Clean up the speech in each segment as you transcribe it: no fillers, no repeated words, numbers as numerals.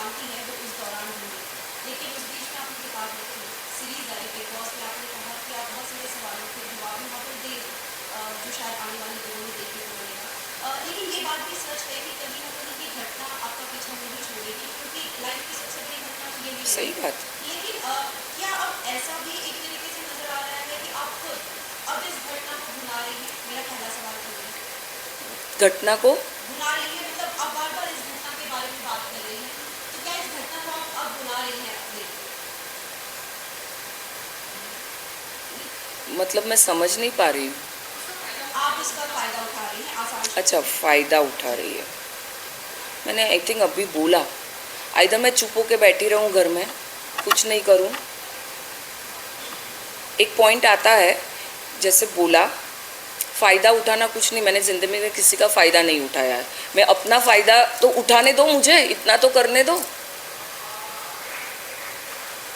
मानती है वो उस दौरान ढूंढे, लेकिन उस बीच में आपने किताब लिखी, सीरीज आई बिग बॉस में, आपने कहा कि आप बहुत सारे सवालों के जवाब यहाँ पर दे, जो शायद आने वाले दिनों में देखने को मिलेगा। लेकिन ये बात भी सच है कि कहीं ना कहीं ये घटना आपका पीछा नहीं छोड़ेगी, क्योंकि लाइफ की सबसे बड़ी घटना तो ये भी सही रहेगी। बात। लेकिन क्या अब ऐसा भी एक तरीके से नजर आ रहा है कि आप खुद अब इस घटना को भुला रही हैं? मेरा पहला सवाल तो ये है। घटना को भुला रही है मतलब आप बार बार इस घटना के बारे में बात कर रही हैं, तो क्या इस घटना को आप अब भुला रही हैं अपने? मतलब मैं समझ नहीं पा रही हूँ। आप इसका फायदा उठा रही हैं आसान शब्दों अच्छा, में। फ़ायदा उठा रही है। मैंने आई थिंक अभी बोला, आइदर मैं चुप होके बैठी रहूँ घर में, कुछ नहीं करूँ। एक पॉइंट आता है, जैसे बोला, फ़ायदा उठाना कुछ नहीं, मैंने ज़िंदगी में किसी का फ़ायदा नहीं उठाया है। मैं अपना फ़ायदा तो उठाने दो, मुझे इतना तो करने दो।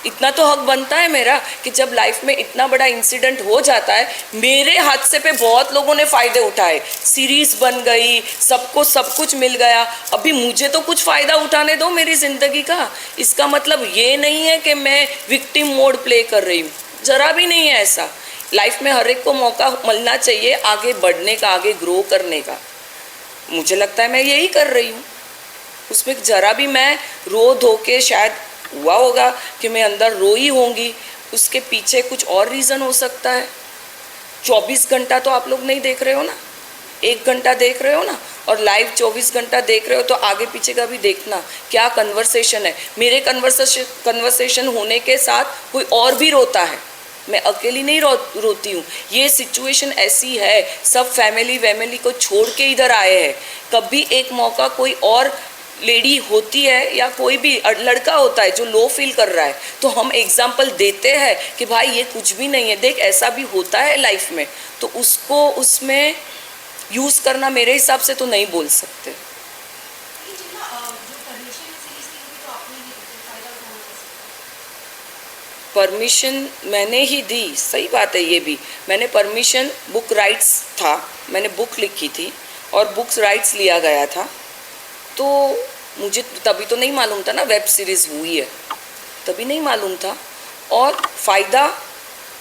इतना तो हक बनता है मेरा कि जब लाइफ में इतना बड़ा इंसिडेंट हो जाता है, मेरे हादसे पे बहुत लोगों ने फ़ायदे उठाए, सीरीज़ बन गई, सबको सब कुछ मिल गया, अभी मुझे तो कुछ फ़ायदा उठाने दो मेरी ज़िंदगी का। इसका मतलब ये नहीं है कि मैं विक्टिम मोड प्ले कर रही हूँ, ज़रा भी नहीं है ऐसा। लाइफ में हर एक को मौका मिलना चाहिए आगे बढ़ने का, आगे ग्रो करने का। मुझे लगता है मैं यही कर रही हूँ। उसमें ज़रा भी मैं रो धो के, शायद हुआ होगा कि मैं अंदर रोई होंगी, उसके पीछे कुछ और रीज़न हो सकता है। 24 घंटा तो आप लोग नहीं देख रहे हो ना, 1 घंटा देख रहे हो ना, और लाइव 24 घंटा देख रहे हो, तो आगे पीछे का भी देखना क्या कन्वर्सेशन है। मेरे कन्वर्सेशन होने के साथ कोई और भी रोता है, मैं अकेली नहीं रोती हूँ। ये सिचुएशन ऐसी है, सब फैमिली वैमिली को छोड़ के इधर आए हैं। कभी एक मौका कोई और लेडी होती है या कोई भी लड़का होता है जो लो फील कर रहा है, तो हम एग्जाम्पल देते हैं कि भाई ये कुछ भी नहीं है, देख ऐसा भी होता है लाइफ में, तो उसको उसमें यूज़ करना मेरे हिसाब से तो नहीं बोल सकते। लेकिन जितना जो परमिशन सीरीज थी वो भी तो आपने ही दी थी, फायदा उठाना कैसे? परमिशन मैंने ही दी, सही बात है। ये भी मैंने परमिशन, बुक राइट्स था, मैंने बुक लिखी थी और बुक्स राइट्स लिया गया था, तो मुझे तभी तो नहीं मालूम था ना वेब सीरीज़ हुई है, तभी नहीं मालूम था। और फ़ायदा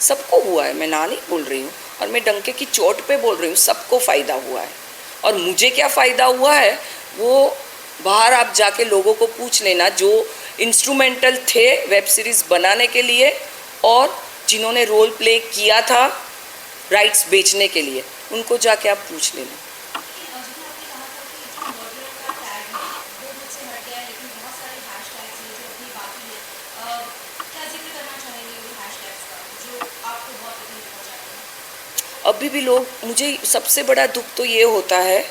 सबको हुआ है, मैं ना नहीं बोल रही हूँ, और मैं डंके की चोट पे बोल रही हूँ, सबको फ़ायदा हुआ है। और मुझे क्या फ़ायदा हुआ है वो बाहर आप जाके लोगों को पूछ लेना, जो इंस्ट्रूमेंटल थे वेब सीरीज़ बनाने के लिए और जिन्होंने रोल प्ले किया था राइट्स बेचने के लिए, उनको जाके आप पूछ लेना। लेकिन जितना आपने कहा था कि जो मर्डर का टैग है वो मुझसे हट गया है, लेकिन बहुत सारे हैशटैग्स हैं जो अभी बाकी हैं। क्या जिक्र करना चाहेंगे उन हैशटैग्स का जो आपको बहुत तकलीफ पहुंचाते हैं? अभी भी लोग, मुझे सबसे बड़ा दुख तो ये होता है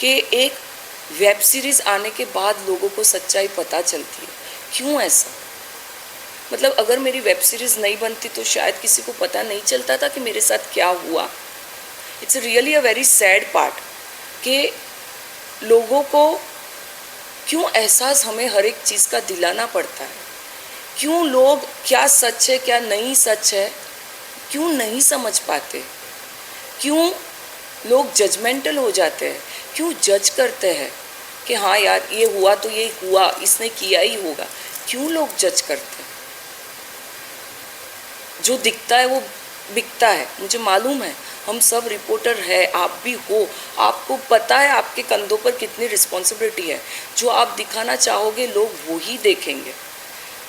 कि एक वेब सीरीज़ आने के बाद लोगों को सच्चाई पता चलती है। क्यों ऐसा? मतलब अगर मेरी वेब सीरीज़ नहीं बनती तो शायद किसी को पता नहीं चलता था कि मेरे साथ क्या हुआ। It's really a very sad part कि लोगों को क्यों एहसास हमें हर एक चीज़ का दिलाना पड़ता है। क्यों लोग क्या सच है क्या नहीं सच है क्यों नहीं समझ पाते। क्यों लोग जजमेंटल हो जाते हैं, क्यों जज करते हैं कि हाँ यार ये हुआ तो ये हुआ, इसने किया ही होगा। क्यों लोग जज करते हैं? जो दिखता है वो बिकता है, मुझे मालूम है। हम सब रिपोर्टर है, आप भी हो, आपको पता है आपके कंधों पर कितनी रिस्पॉन्सिबिलिटी है। जो आप दिखाना चाहोगे लोग वो ही देखेंगे।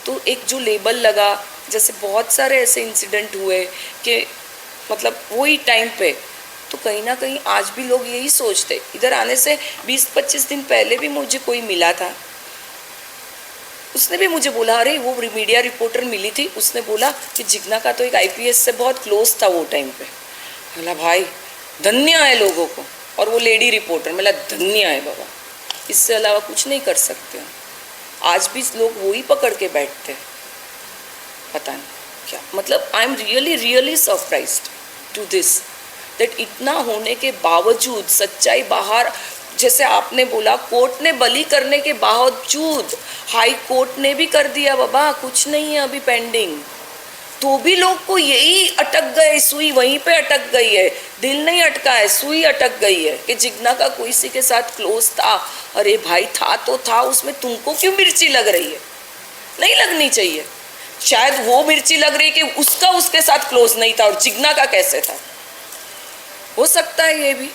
तो एक जो लेबल लगा, जैसे बहुत सारे ऐसे इंसिडेंट हुए कि मतलब वही टाइम पे, तो कहीं ना कहीं आज भी लोग यही सोचते। इधर आने से 20-25 दिन पहले भी मुझे कोई मिला था, उसने भी मुझे बोला, अरे वो मीडिया रिपोर्टर मिली थी, उसने बोला कि जिग्ना का तो एक आईपीएस से बहुत क्लोज था वो टाइम पे। बोला भाई धन्य है लोगों को, और वो लेडी रिपोर्टर, मेरा धन्य है बाबा, इससे अलावा कुछ नहीं कर सकते हैं। आज भी लोग वही पकड़ के बैठते हैं, पता नहीं क्या। मतलब I am really really surprised to this that इतना होने के बावजूद सच्चाई बाहर, जैसे आपने बोला कोर्ट ने बली करने के बावजूद हाई कोर्ट ने भी कर दिया बाबा, कुछ नहीं है अभी पेंडिंग। तो भी लोग को यही अटक गए, सुई वहीं पे अटक गई है, दिल नहीं अटका है, सुई अटक गई है कि जिग्ना का कोई किसी के साथ क्लोज था। अरे भाई था तो था, उसमें तुमको क्यों मिर्ची लग रही है? नहीं लगनी चाहिए। शायद वो मिर्ची लग रही कि उसका उसके साथ क्लोज नहीं था, और जिग्ना का कैसे था, हो सकता है ये भी।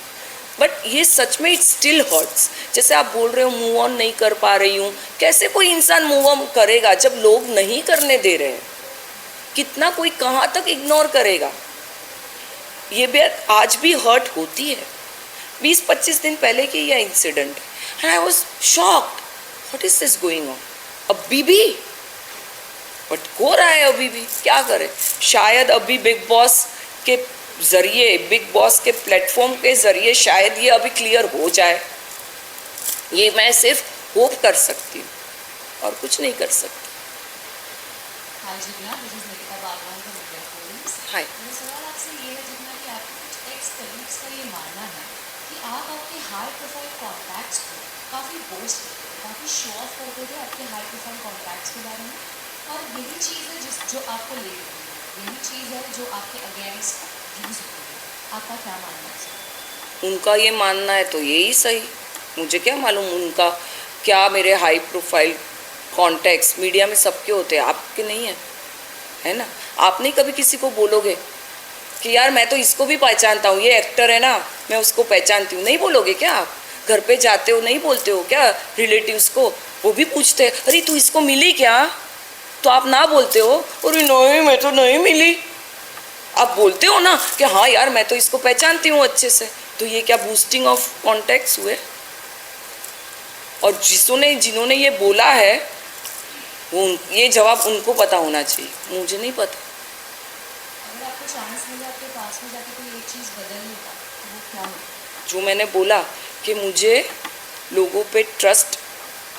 बट ये सच में इट स्टिल हर्ट्स। जैसे आप बोल रहे हो मूव ऑन नहीं कर पा रही हूँ, कैसे कोई इंसान मूव ऑन करेगा जब लोग नहीं करने दे रहे हैं? कितना कोई कहाँ तक इग्नोर करेगा? ये बात आज भी हर्ट होती है। 20-25 दिन पहले की यह incident, and I was shocked, what is this going on? अभी भी बट हो रहा है, अभी भी क्या करें? शायद अभी बिग बॉस के ज़रिए, बिग बॉस के प्लेटफॉर्म के ज़रिए शायद ये अभी क्लियर हो जाए। ये मैं सिर्फ होप कर सकती हूँ और कुछ नहीं कर सकती। हाय जिग्ना, दिस इज निकिता बागवान फ्रॉम मीडिया फोरम्स। हाय। मेरा सवाल आपसे ये है जिग्ना कि आपके कुछ एक्स कलीग्स का ये मानना है कि आप आपके हाई प्रोफाइल कॉन्टैक्ट्स को काफ़ी बोस्ट करते थे, काफ़ी शो ऑफ करते थे अपने हाई प्रोफाइल कॉन्टैक्ट्स के बारे में, और यही चीज़ है जो आपको ले रही है, यही चीज़ है जो आपके अगेंस्ट यूज हो रही है। आपका क्या मानना है सर? उनका ये मानना है तो यही सही, मुझे क्या मालूम उनका क्या। मेरे हाई प्रोफाइल कॉन्टैक्ट्स मीडिया में सबके होते हैं, आपके नहीं है, है ना? आप नहीं कभी किसी को बोलोगे कि यार मैं तो इसको भी पहचानता हूँ, ये एक्टर है ना, मैं उसको पहचानती हूँ, नहीं बोलोगे क्या? आप घर पे जाते हो नहीं बोलते हो क्या रिलेटिव्स को? वो भी पूछते हैं अरे तू इसको मिली क्या? तो आप ना बोलते हो अरे नहीं मैं तो नहीं मिली। आप बोलते हो ना कि हाँ यार मैं तो इसको पहचानती हूँ अच्छे से। तो ये क्या बूस्टिंग ऑफ कॉन्टैक्ट्स हुए? और जिन्होंने ये बोला है वो ये जवाब उनको पता होना चाहिए, मुझे नहीं पता। अगर आपको चांस मिले आपके पास में जाके कोई एक चीज़ बदलने का, तो वो क्या हो? जो मैंने बोला कि मुझे लोगों पे ट्रस्ट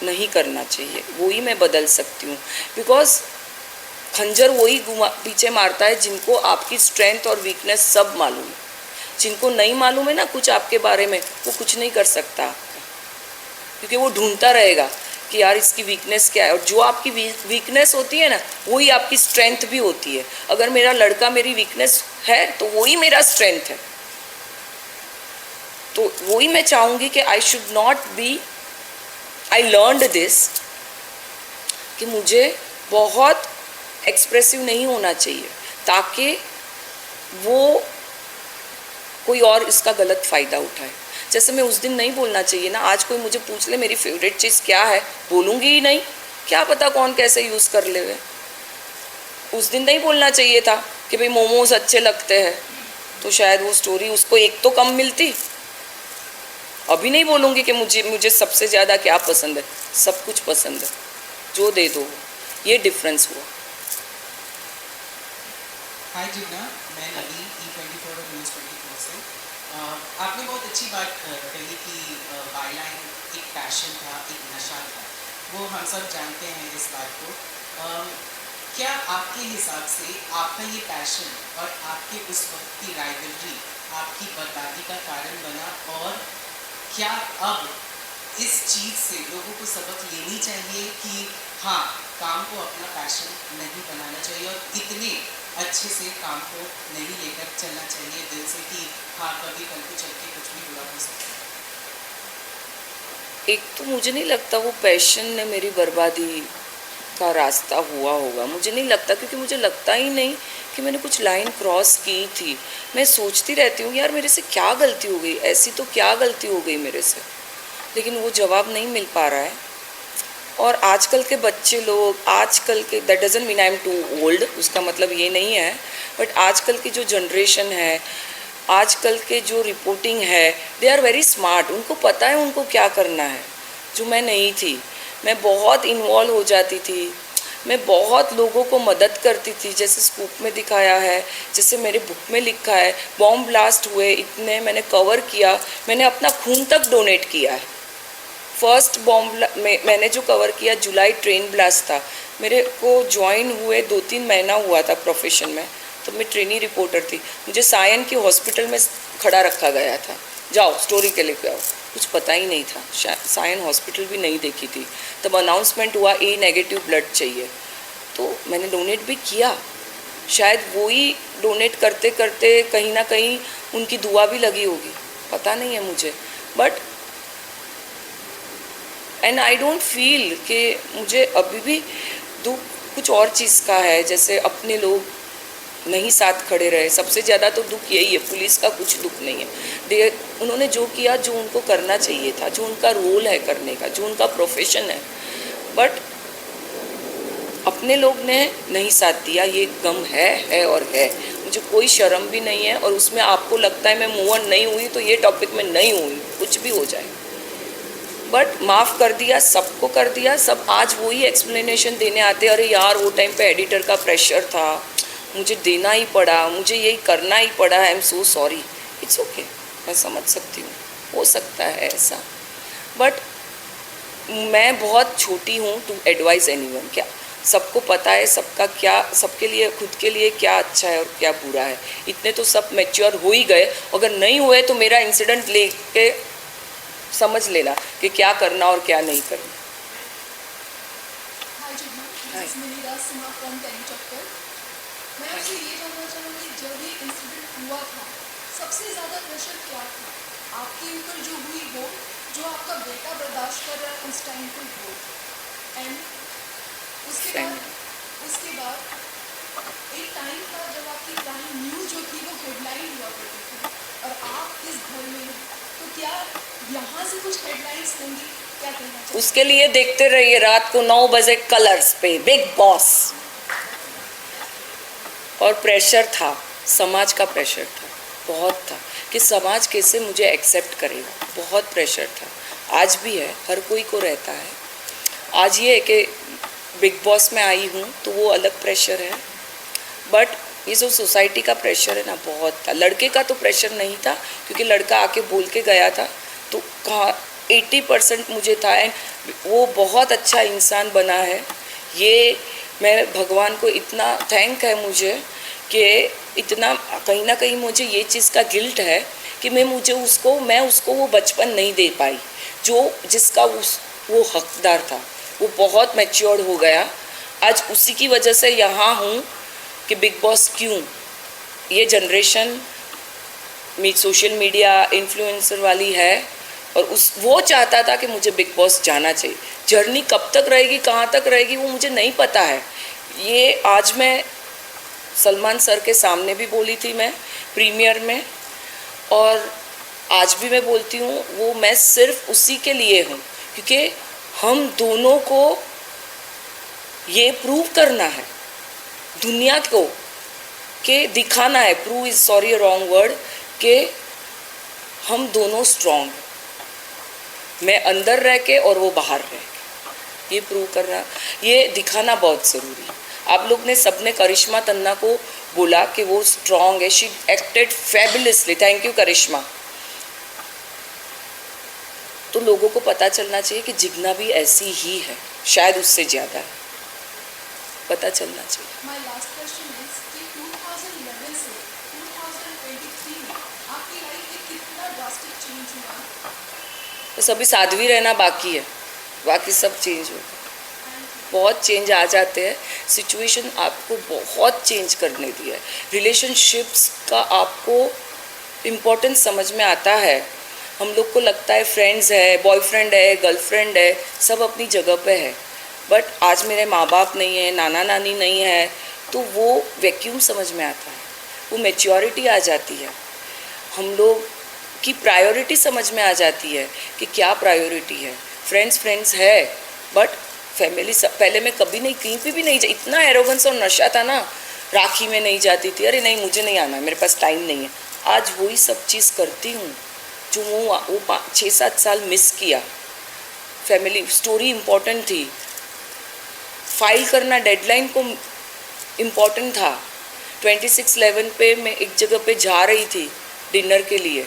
नहीं करना चाहिए, वो ही मैं बदल सकती हूँ। बिकॉज खंजर वही पीछे मारता है जिनको आपकी स्ट्रेंथ और वीकनेस सब मालूम है। जिनको नहीं मालूम है ना कुछ आपके बारे में, वो कुछ नहीं कर सकता आपका, क्योंकि वो ढूंढता रहेगा कि यार इसकी वीकनेस क्या है। और जो आपकी वीकनेस होती है ना, वही आपकी स्ट्रेंथ भी होती है। अगर मेरा लड़का मेरी वीकनेस है तो वही मेरा स्ट्रेंथ है। तो वही मैं चाहूँगी कि I should not be, I learned this कि मुझे बहुत एक्सप्रेसिव नहीं होना चाहिए ताकि वो कोई और इसका गलत फ़ायदा उठाए। जैसे मैं उस दिन नहीं बोलना चाहिए ना, आज कोई मुझे पूछ ले मेरी फेवरेट चीज़ क्या है, बोलूँगी ही नहीं, क्या पता कौन कैसे यूज़ कर ले। उस दिन नहीं बोलना चाहिए था कि भाई मोमोज अच्छे लगते हैं, तो शायद वो स्टोरी उसको एक तो कम मिलती। अभी नहीं बोलूँगी कि मुझे सबसे ज़्यादा क्या पसंद है, सब कुछ पसंद है, जो दे दो। ये डिफरेंस हुआ। हाय जिग्ना, मैं नवीन E24 और न्यूज़ 24 से। आपने बहुत अच्छी बात कही कि बायलाइन एक पैशन था, एक नशा था, वो हम सब जानते हैं इस बात को। क्या आपके हिसाब से आपका ये पैशन और आपके उस वक्त की राइवलरी आपकी बर्बादी का कारण बना, और क्या अब इस चीज़ से लोगों को सबक लेनी चाहिए कि हाँ, काम को अपना पैशन नहीं बनाना चाहिए और इतने अच्छे से काम को नहीं लेकर चलना चाहिए दिल से कि हाँ कभी कल को चल के कुछ भी बुरा हो सकता है? एक तो मुझे नहीं लगता वो पैशन ने मेरी बर्बादी का रास्ता हुआ होगा, मुझे नहीं लगता, क्योंकि मुझे लगता ही नहीं कि मैंने कुछ लाइन क्रॉस की थी। मैं सोचती रहती हूँ यार मेरे से क्या गलती हो गई, ऐसी तो क्या गलती हो गई मेरे से, लेकिन वो जवाब नहीं मिल पा रहा है। और आजकल के बच्चे लोग, आजकल के, that doesn't mean I am too old, उसका मतलब ये नहीं है, बट आजकल की जो जनरेशन है, आजकल के जो रिपोर्टिंग है, दे आर वेरी स्मार्ट, उनको पता है उनको क्या करना है, जो मैं नहीं थी। मैं बहुत इन्वॉल्व हो जाती थी, मैं बहुत लोगों को मदद करती थी, जैसे स्कूप में दिखाया है, जैसे मेरे बुक में लिखा है। बॉम्ब ब्लास्ट हुए इतने, मैंने कवर किया, मैंने अपना खून तक डोनेट किया है। फर्स्ट बॉम्ब मैंने जो कवर किया जुलाई ट्रेन ब्लास्ट था, मेरे को ज्वाइन हुए 2-3 महीना हुआ था प्रोफेशन में, तो मैं ट्रेनी रिपोर्टर थी। मुझे सायन की हॉस्पिटल में खड़ा रखा गया था, जाओ स्टोरी के लिए आओ, कुछ पता ही नहीं था, सायन हॉस्पिटल भी नहीं देखी थी। तब अनाउंसमेंट हुआ A नेगेटिव ब्लड चाहिए, तो मैंने डोनेट भी किया। शायद वो ही डोनेट करते करते कहीं ना कहीं उनकी दुआ भी लगी होगी, पता नहीं है मुझे। But and I don't feel कि मुझे अभी भी दुख कुछ और चीज़ का है, जैसे अपने लोग नहीं साथ खड़े रहे। सबसे ज़्यादा तो दुख यही है, पुलिस का कुछ दुख नहीं है। उन्होंने जो किया, जो उनको करना चाहिए था, जो उनका रोल है करने का, जो उनका प्रोफेशन है, बट अपने लोग ने नहीं साथ दिया। ये गम है और है। मुझे कोई शर्म भी नहीं है, और उसमें आपको लगता है मैं मूव ऑन नहीं हुई तो ये टॉपिक में नहीं हुई, कुछ भी हो जाए, बट माफ़ कर दिया, सबको कर दिया। सब आज वही एक्सप्लेनेशन देने आते, अरे यार वो टाइम पे एडिटर का प्रेशर था, मुझे देना ही पड़ा, मुझे यही करना ही पड़ा, I am so sorry. It's okay, मैं समझ सकती हूँ, हो सकता है ऐसा, बट मैं बहुत छोटी हूँ टू एडवाइस एनीवन। क्या सबको पता है सबका क्या, सबके लिए, खुद के लिए क्या अच्छा है और क्या बुरा है। इतने तो सब मैच्योर हो ही गए। अगर नहीं हुए तो मेरा इंसिडेंट लेके समझ लेना कि क्या करना और क्या नहीं करना। Hi Jigna, this is Manira Sinha from Tellychakkar. मैं आपसे ये जानना चाहूँगी, जब ये इंसिडेंट हुआ था, सबसे ज़्यादा प्रेशर क्या था आपके ऊपर जो हुई वो, जो आपका बेटा बर्दाश्त कर रहा है उस टाइम पे वो, एंड उसके बाद एक टाइम था जब आपकी क्राइम न्यूज़ जो थी वो हेडलाइन हुआ करती थी, और आप इस घर में हो, तो क्या यहाँ से कुछ हेडलाइंस होंगी, क्या कहना चाहिए? उसके लिए देखते रहिए रात को 9 बजे कलर्स पे बिग बॉस। और प्रेशर था, समाज का प्रेशर था, बहुत था, कि समाज कैसे मुझे एक्सेप्ट करेगा, बहुत प्रेशर था। आज भी है, हर कोई को रहता है। आज ये है कि बिग बॉस में आई हूँ तो वो अलग प्रेशर है, बट ये जो सोसाइटी का प्रेशर है ना, बहुत था। लड़के का तो प्रेशर नहीं था, क्योंकि लड़का आके बोल के गया था, तो कहाँ 80% मुझे था, एंड वो बहुत अच्छा इंसान बना है। ये मैं भगवान को इतना थैंक है मुझे कि इतना, कहीं ना कहीं मुझे ये चीज़ का गिल्ट है कि मैं उसको वो बचपन नहीं दे पाई जो जिसका वो हकदार था। वो बहुत मैच्योर हो गया, आज उसी की वजह से यहाँ हूँ कि बिग बॉस क्यों, ये जनरेशन सोशल मीडिया इन्फ्लुएंसर वाली है, और वो चाहता था कि मुझे बिग बॉस जाना चाहिए। जर्नी कब तक रहेगी, कहाँ तक रहेगी, वो मुझे नहीं पता है। ये आज मैं सलमान सर के सामने भी बोली थी, मैं प्रीमियर में, और आज भी मैं बोलती हूँ, वो मैं सिर्फ उसी के लिए हूँ क्योंकि हम दोनों को ये प्रूव करना है दुनिया को, कि दिखाना है, prove is sorry wrong word, कि हम दोनों स्ट्रॉन्ग, मैं अंदर रह के और वो बाहर रह के, ये प्रूव करना, ये दिखाना बहुत ज़रूरी है। आप लोग ने सबने करिश्मा तन्ना को बोला कि वो स्ट्रॉन्ग है, she acted fabulously, thank you Karishma. तो लोगों को पता चलना चाहिए कि जिग्ना भी ऐसी ही है, शायद उससे ज़्यादा है, पता चलना चाहिए। माय लास्ट क्वेश्चन इज कि 2011 से 2023 में आपकी लाइफ में कितना ड्रास्टिक चेंज हुआ? बस अभी साध्वी रहना बाकी है, बाकी सब चेंज होगा, बहुत चेंज आ जाते हैं। सिचुएशन आपको बहुत चेंज करने दिया है, रिलेशनशिप्स का आपको इम्पोर्टेंस समझ में आता है। हम लोग को लगता है फ्रेंड्स है, बॉयफ्रेंड है, गर्लफ्रेंड है, सब अपनी जगह पे है, बट आज मेरे माँ बाप नहीं है, नाना नानी नहीं है, तो वो वैक्यूम समझ में आता है, वो मैच्योरिटी आ जाती है, हम लोग की प्रायोरिटी समझ में आ जाती है कि क्या प्रायोरिटी है। फ्रेंड्स है, बट फैमिली सब, पहले मैं कभी नहीं, कहीं पे भी नहीं जा, इतना एरोगेंस और नशा था ना, राखी में नहीं जाती थी, अरे नहीं मुझे नहीं आना, मेरे पास टाइम नहीं है। आज वही सब चीज़ करती हूँ जो वो 6-7 साल मिस किया। फैमिली स्टोरी इम्पोर्टेंट थी, फाइल करना डेडलाइन को इम्पोर्टेंट था। 26/11 पे मैं एक जगह पे जा रही थी डिनर के लिए,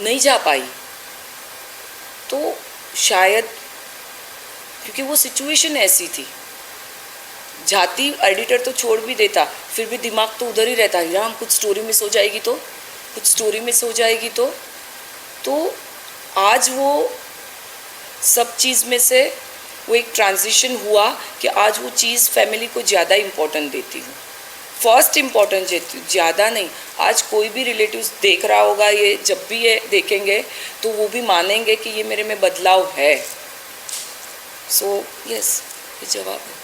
नहीं जा पाई, तो शायद क्योंकि वो सिचुएशन ऐसी थी, जाती एडिटर तो छोड़ भी देता, फिर भी दिमाग तो उधर ही रहता, यार कुछ स्टोरी मिस हो जाएगी तो, कुछ स्टोरी मिस हो जाएगी तो आज वो सब चीज़ में से वो एक ट्रांजिशन हुआ कि आज वो चीज़ फैमिली को ज़्यादा इम्पोर्टेंट देती हूँ, फर्स्ट इम्पोर्टेंस देती हूँ, ज़्यादा नहीं। आज कोई भी रिलेटिव्स देख रहा होगा, ये जब भी ये देखेंगे तो वो भी मानेंगे कि ये मेरे में बदलाव है। सो यस, ये जवाब है।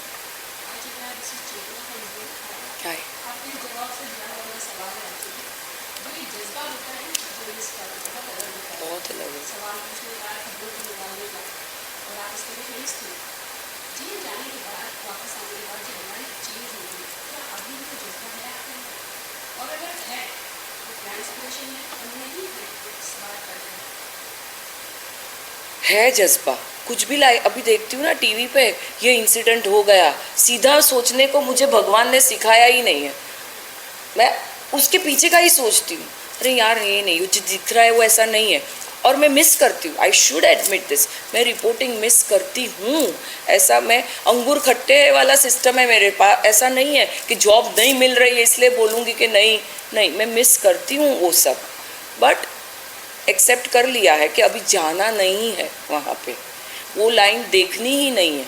क्या है? आपके जवाब से जुड़ा हुआ सवाल है आपसे। जो ये जज्बा होता है जो इसका बहुत अलग होता है। बहुत अलग है। सवाल पूछने का, खबरों को निकालने का, और आप इसके लिए फेमस थे। जेल जाने के बाद वापस आने के बाद जब लाइफ चेंज हो गई, क्या अभी भी वो जज्बा है आपके अंदर? और अगर है तो क्या इंस्पिरेशन है और नहीं है तो इस बात पर है जज्बा, कुछ भी लाई। अभी देखती हूँ ना टीवी पे, ये इंसिडेंट हो गया, सीधा सोचने को मुझे भगवान ने सिखाया ही नहीं है। मैं उसके पीछे का ही सोचती हूँ, अरे यार ये नहीं, जो दिख रहा है वो ऐसा नहीं है। और मैं मिस करती हूँ, आई शुड एडमिट दिस, मैं रिपोर्टिंग मिस करती हूँ। ऐसा मैं अंगूर खट्टे वाला सिस्टम है मेरे पास, ऐसा नहीं है कि जॉब नहीं मिल रही है इसलिए बोलूँगी कि नहीं नहीं, मैं मिस करती हूँ वो सब, बट एक्सेप्ट कर लिया है कि अभी जाना नहीं है वहाँ पे, वो लाइन देखनी ही नहीं है।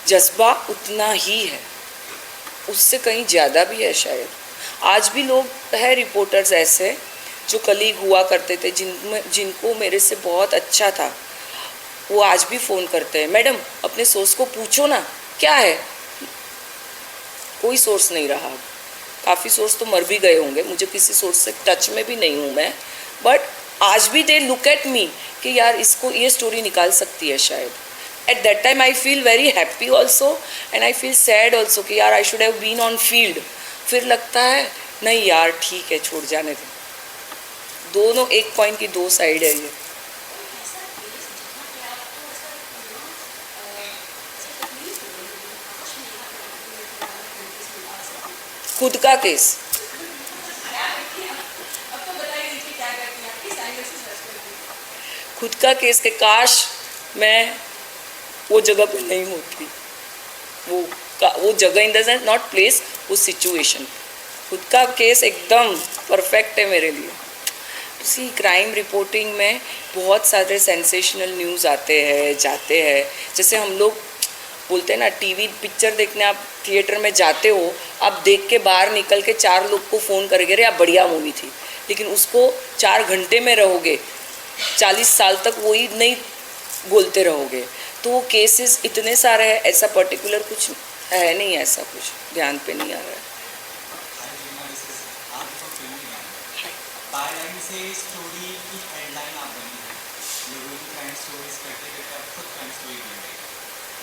जज्बा उतना ही है, उससे कहीं ज़्यादा भी है शायद। आज भी लोग हैं रिपोर्टर्स ऐसे जो कलीग हुआ करते थे, जिनको मेरे से बहुत अच्छा था, वो आज भी फ़ोन करते हैं, मैडम अपने सोर्स को पूछो ना क्या है। कोई सोर्स नहीं रहा, काफ़ी सोर्स तो मर भी गए होंगे, मुझे किसी सोर्स से टच में भी नहीं हूँ मैं, बट आज भी दे लुक एट मी कि यार इसको ये स्टोरी निकाल सकती है शायद। At that time I feel very happy also and I feel sad also कि यार I should have been on field. फिर लगता है नहीं यार ठीक है, छोड़ जाने दो। दोनों एक कॉइन की दो साइड है ये। खुद का केस, खुद का केस के काश मैं वो जगह पे नहीं होती, वो जगह in the sense not place, वो सिचुएशन। खुद का केस एकदम परफेक्ट है मेरे लिए। उसी क्राइम रिपोर्टिंग में बहुत सारे सेंसेशनल न्यूज़ आते हैं जाते हैं, जैसे हम लोग बोलते हैं ना टीवी पिक्चर देखने आप थिएटर में जाते हो, आप देख के बाहर निकल के 4 लोग को फ़ोन करेंगे अरे आप बढ़िया मूवी थी, लेकिन उसको 4 घंटे में रहोगे, 40 साल तक वही नहीं बोलते रहोगे। तो केसेस इतने सारे हैं, ऐसा पर्टिकुलर कुछ है नहीं, ऐसा कुछ ध्यान पे नहीं आ रहा है। बायलाइन से स्टोरी की हेडलाइन आप बनी है, लोगों की क्राइम स्टोरीज करते करते आप खुद क्राइम स्टोरी बन गए,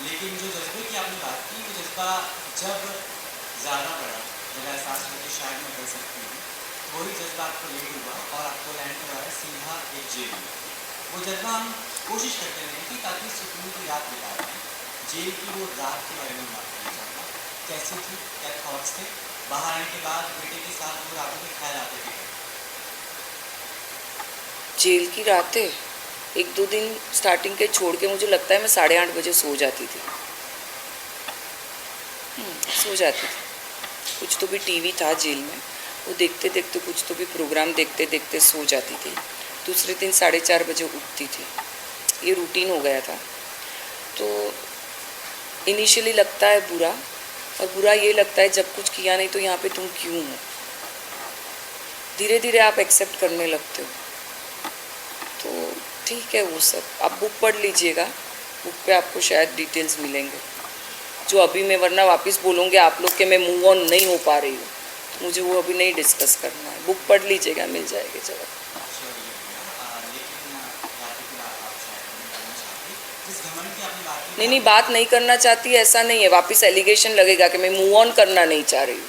लेकिन जो जज्बे की आपने बात की, वो जज्बा जब ज़्यादा बढ़ा, जब एहसास हुआ कि शायद मैं कर सकती हूँ, वही जज्बा आपको लेट हुआ और आपको लैंड करवाया सीधा एक जेल में। वो जज्बा हम कोशिश करते रहे कि ताकि सुकून की रात बिता पाएँ। जेल की वो रात के बारे में बात करना चाहूँगा, कैसी थी, क्या थॉट्स थे, बाहर आने के बाद बेटे के साथ वो रातों के ख्याल आते थे? जेल की रातें 1-2 दिन स्टार्टिंग के छोड़ के मुझे लगता है मैं 8:30 बजे सो जाती थी। सो जाती थी, कुछ तो भी टीवी था जेल में, वो देखते देखते कुछ तो भी प्रोग्राम देखते देखते सो जाती थी। दूसरे दिन 4:30 बजे उठती थी, ये रूटीन हो गया था। तो इनिशियली लगता है बुरा, और बुरा ये लगता है जब कुछ किया नहीं तो यहाँ पे तुम क्यों हो। धीरे धीरे आप एक्सेप्ट करने लगते हो, तो ठीक है वो सब। आप बुक पढ़ लीजिएगा, बुक पे आपको शायद डिटेल्स मिलेंगे जो अभी मैं, वरना वापस बोलूँगी आप लोग कि मैं मूव ऑन नहीं हो पा रही हूँ, तो मुझे वो अभी नहीं डिस्कस करना है। बुक पढ़ लीजिएगा, मिल जाएगी जवाब। नहीं, बात नहीं करना चाहती ऐसा नहीं है, वापस एलिगेशन लगेगा कि मैं मूव ऑन करना नहीं चाह रही हूँ।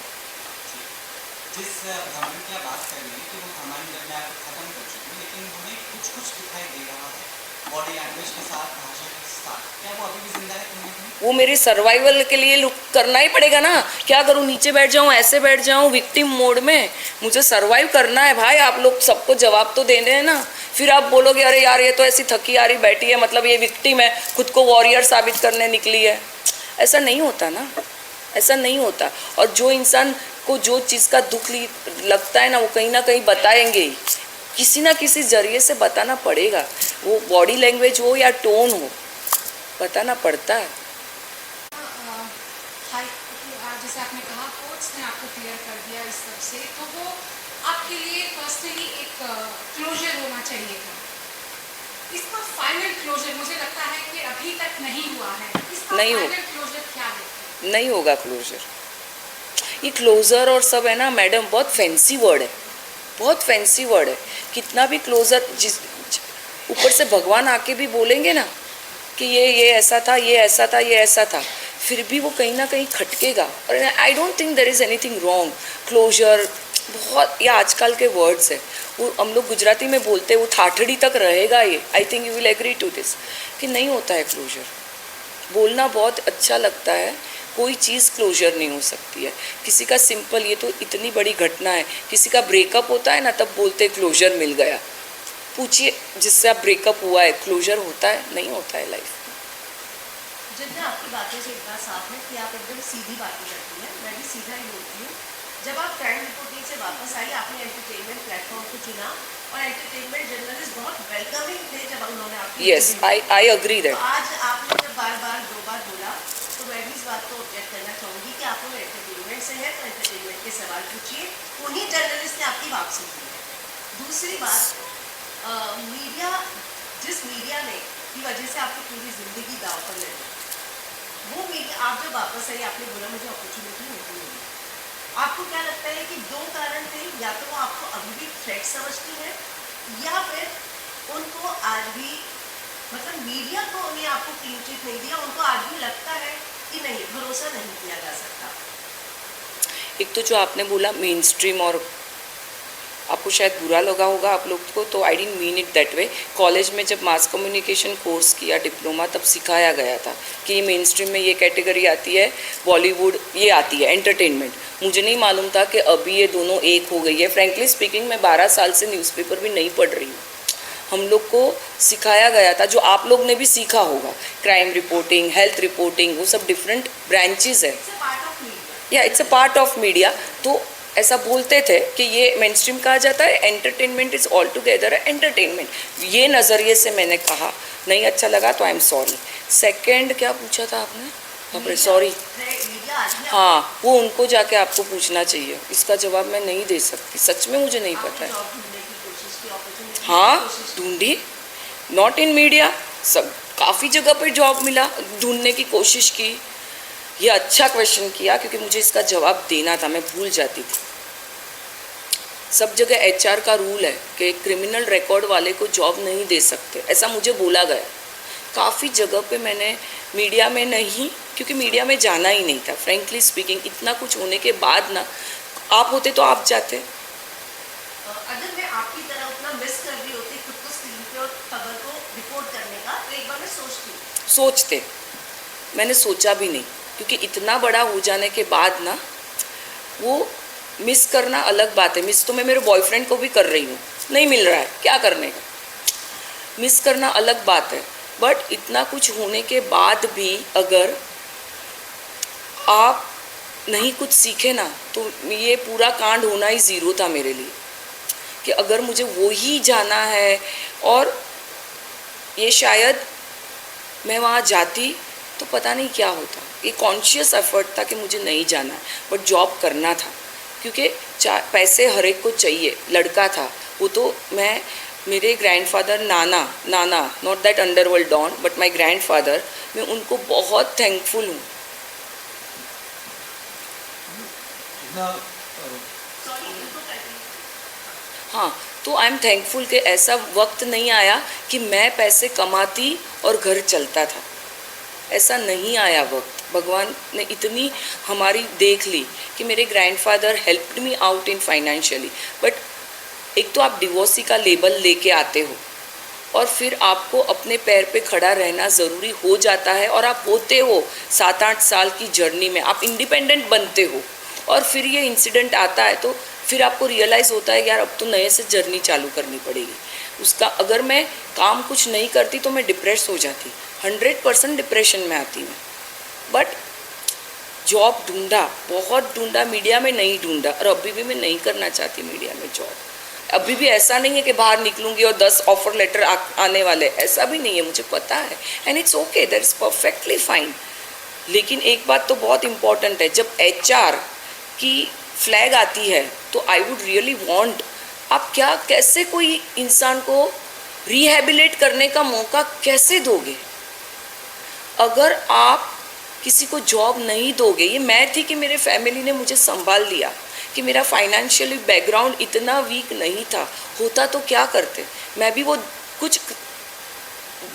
जिस घमंड की आप बात कर रही हैं कि वो घमंड जब मैं आपको खत्म कर चुकी हूँ, लेकिन उन्हें कुछ कुछ दिखाई दे रहा है बॉडी लैंग्वेज के साथ, भाषा के साथ, क्या वो अभी भी जिंदा है कहीं ना कहीं? वो मेरी सर्वाइवल के लिए लुक करना ही पड़ेगा ना। क्या करूँ, नीचे बैठ जाऊँ, ऐसे बैठ जाऊँ विक्टिम मोड में? मुझे सर्वाइव करना है भाई। आप लोग सबको जवाब तो देने हैं ना। फिर आप बोलोगे अरे यार ये तो ऐसी थकी आ रही बैठी है, मतलब ये विक्टिम है, खुद को वॉरियर साबित करने निकली है। ऐसा नहीं होता ना, ऐसा नहीं होता। और जो इंसान को जो चीज़ का दुख लगता है ना, वो कहीं ना कहीं बताएंगे ही, किसी ना किसी जरिए से बताना पड़ेगा। वो बॉडी लैंग्वेज हो या टोन हो, बताना पड़ता है। हाय, जैसे आपने कहा कोच ने आपको क्लियर कर दिया इस सब से, तो वो आपके लिए पर्सनली एक क्लोजर होना चाहिए था। इसका फाइनल क्लोजर मुझे लगता है कि अभी तक नहीं हुआ है। इसका नहीं हो- फाइनल क्लोजर क्या है? नहीं होगा क्लोजर। ये क्लोजर और सब है ना मैडम, बहुत फैंसी वर्ड है, बहुत फैंसी वर्ड है। कितना भी क्लोजर, जिस ऊपर से भगवान आके भी बोलेंगे ना कि ये ऐसा था, ये ऐसा था, ये ऐसा था, फिर भी वो कहीं ना कहीं खटकेगा। और I don't think there is anything wrong. Closer बहुत, ये आजकल के वर्ड्स है, वो हम लोग गुजराती में बोलते हैं, वो ठाठड़ी तक रहेगा ये। I think you will agree to this कि नहीं होता है क्लोजर। बोलना बहुत अच्छा लगता है, कोई चीज़ क्लोजर नहीं हो सकती है। किसी का सिंपल, ये तो इतनी बड़ी घटना है, किसी का ब्रेकअप होता है ना तब बोलते क्लोजर मिल गया। पूछिए जिससे आप ब्रेकअप हुआ है, क्लोजर होता है? नहीं होता है लाइफ में। जितना आपकी बातों से इतना साफ है कि आप एकदम सीधी बातें करती हैं, मैं भी सीधा ही बोलती हूँ। जब आप क्राइम रिपोर्टिंग से वापस आई, आपने एंटरटेनमेंट प्लेटफॉर्म को चुना और एंटरटेनमेंट जर्नलिस्ट बहुत वेलकमिंग थे जब उन्होंने आपकी यस, interview आई की। अग्री तो दैट। आज आपने जब बार बार दो बार बोला, तो मैं भी इस बात को ऑब्जेक्ट करना चाहूँगी कि आप लोग एंटरटेनमेंट से हैं, तो एंटरटेनमेंट के सवाल पूछिए। उन्हीं जर्नलिस्ट ने आपकी वापसी की है। दूसरी बात, मीडिया, जिस मीडिया ने की वजह से आपकी पूरी ज़िंदगी दांव पर लगी, वो मीडिया, आप जब वापस आई आपने बोला मुझे अपॉर्चुनिटी नहीं मिली। आपको क्या लगता है कि दो कारण थे, या तो वो आपको अभी भी थ्रेट समझती है, या फिर उनको आज भी, मतलब मीडिया को उन्हें आपको क्लीन चिट नहीं दिया, उनको आज भी लगता है कि नहीं, भरोसा नहीं किया जा सकता। एक तो जो आपने बोला मेन स्ट्रीम, और आपको शायद बुरा लगा होगा आप लोग को, तो I didn't mean it that way. College में जब मास कम्युनिकेशन कोर्स किया डिप्लोमा, तब सिखाया गया था कि ये मेन स्ट्रीम में ये कैटेगरी आती है, बॉलीवुड ये आती है, एंटरटेनमेंट। मुझे नहीं मालूम था कि अभी ये दोनों एक हो गई है। फ्रैंकली स्पीकिंग, मैं 12 साल से न्यूज़पेपर भी नहीं पढ़ रही हूँ। हम लोग को सिखाया गया था, जो आप लोग ने भी सीखा होगा, क्राइम रिपोर्टिंग, हेल्थ रिपोर्टिंग, वो सब डिफरेंट ब्रांचेस है, it's a part of media. या it's a part of media. तो ऐसा बोलते थे कि ये मेन स्ट्रीम कहा जाता है, entertainment is all together entertainment. ये नज़रिए से मैंने कहा, नहीं अच्छा लगा तो आई एम सॉरी। सेकंड क्या पूछा था आपने? बापरे, सॉरी। मीडिया आज भी हाँ, वो उनको जाके आपको पूछना चाहिए, इसका जवाब मैं नहीं दे सकती, सच में मुझे नहीं पता आपने है। जॉब ढूंढने की कोशिश की, अपॉर्चुनिटी हाँ ढूंढी, नॉट इन मीडिया, सब काफ़ी जगह पर जॉब मिला, ढूंढने की कोशिश की। ये अच्छा क्वेश्चन किया, क्योंकि मुझे इसका जवाब देना था, मैं भूल जाती थी। सब जगह एचआर का रूल है कि क्रिमिनल रिकॉर्ड वाले को जॉब नहीं दे सकते, ऐसा मुझे बोला गया। काफ़ी जगह पे मैंने, मीडिया में नहीं, क्योंकि मीडिया में जाना ही नहीं था। फ्रैंकली स्पीकिंग, इतना कुछ होने के बाद ना, आप होते तो आप जाते। अगर मैं आपकी तरह उतना मिस कर रही होती खुद को स्क्रीन पे और खबर को रिपोर्ट करने का, तो एक बार मैं सोचती। सोचते, मैंने सोचा भी नहीं, क्योंकि इतना बड़ा हो जाने के बाद ना, वो मिस करना अलग बात है। मिस तो मैं मेरे बॉयफ्रेंड को भी कर रही हूँ, नहीं मिल रहा है, क्या करने का। मिस करना अलग बात है, बट इतना कुछ होने के बाद भी अगर आप नहीं कुछ सीखे ना, तो ये पूरा कांड होना ही ज़ीरो था मेरे लिए। कि अगर मुझे वो ही जाना है, और ये शायद मैं वहाँ जाती तो पता नहीं क्या होता। ये कॉन्शियस एफर्ट था कि मुझे नहीं जाना है, बट जॉब करना था, क्योंकि पैसे हर एक को चाहिए। लड़का था वो, तो मैं, मेरे ग्रैंडफादर, नाना not that underworld don, but my grandfather, मैं उनको बहुत थैंकफुल हूँ। सॉरी, इनको करती। हाँ, तो आई एम थैंकफुल कि ऐसा वक्त नहीं आया कि मैं पैसे कमाती और घर चलता था। ऐसा नहीं आया वक्त। भगवान ने इतनी हमारी देख ली कि मेरे grandfather helped me out in financially. But एक तो आप डिवोर्सी का लेबल लेके आते हो, और फिर आपको अपने पैर पे खड़ा रहना ज़रूरी हो जाता है, और आप होते हो 7-8 साल की जर्नी में, आप इंडिपेंडेंट बनते हो, और फिर ये इंसिडेंट आता है, तो फिर आपको रियलाइज़ होता है यार अब तो नए से जर्नी चालू करनी पड़ेगी उसका। अगर मैं काम कुछ नहीं करती तो मैं डिप्रेस हो जाती, 100% डिप्रेशन में आती मैं। बट जॉब ढूंढा, बहुत ढूंढा, मीडिया में नहीं ढूंढा, और अभी भी मैं नहीं करना चाहती मीडिया में जॉब। अभी भी ऐसा नहीं है कि बाहर निकलूंगी और 10 ऑफर लेटर आने वाले, ऐसा भी नहीं है, मुझे पता है, and it's okay, that is perfectly fine. लेकिन एक बात तो बहुत इम्पॉर्टेंट है, जब HR की फ्लैग आती है तो आई वुड रियली वांट, आप क्या कैसे कोई इंसान को रिहेबिलिट करने का मौका कैसे दोगे? अगर आप किसी को जॉब नहीं दोगे, ये मैं थी कि मेरे फैमिली ने मुझे संभाल लिया, कि मेरा फाइनेंशियली बैकग्राउंड इतना वीक नहीं था, होता तो क्या करते। मैं भी वो कुछ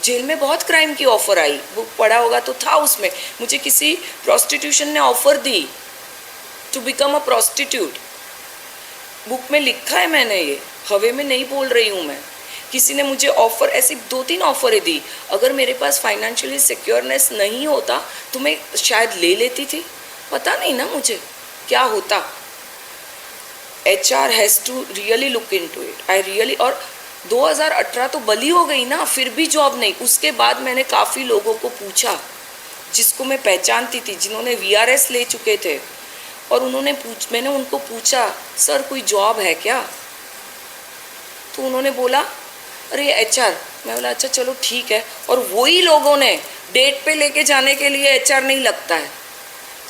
जेल में बहुत क्राइम की ऑफ़र आई, वो पढ़ा होगा तो था उसमें, मुझे किसी प्रोस्टिट्यूशन ने ऑफ़र दी to become a prostitute, book में लिखा है मैंने, ये हवे में नहीं बोल रही हूँ मैं। किसी ने मुझे ऑफ़र, ऐसी 2-3 ऑफ़रें दी, अगर मेरे पास फाइनेंशियली सिक्योरनेस नहीं होता तो मैं शायद ले लेती थी, पता नहीं ना मुझे क्या होता। HR has to really look into it, I really. और 2018 तो बली हो गई ना, फिर भी जॉब नहीं। उसके बाद मैंने काफ़ी लोगों को पूछा जिसको मैं पहचानती थी, जिन्होंने VRS ले चुके थे, और मैंने उनको पूछा, सर कोई जॉब है क्या? तो उन्होंने बोला अरे HR। मैं बोला अच्छा चलो ठीक है। और वही लोगों ने डेट पे लेके जाने के लिए, HR नहीं लगता है,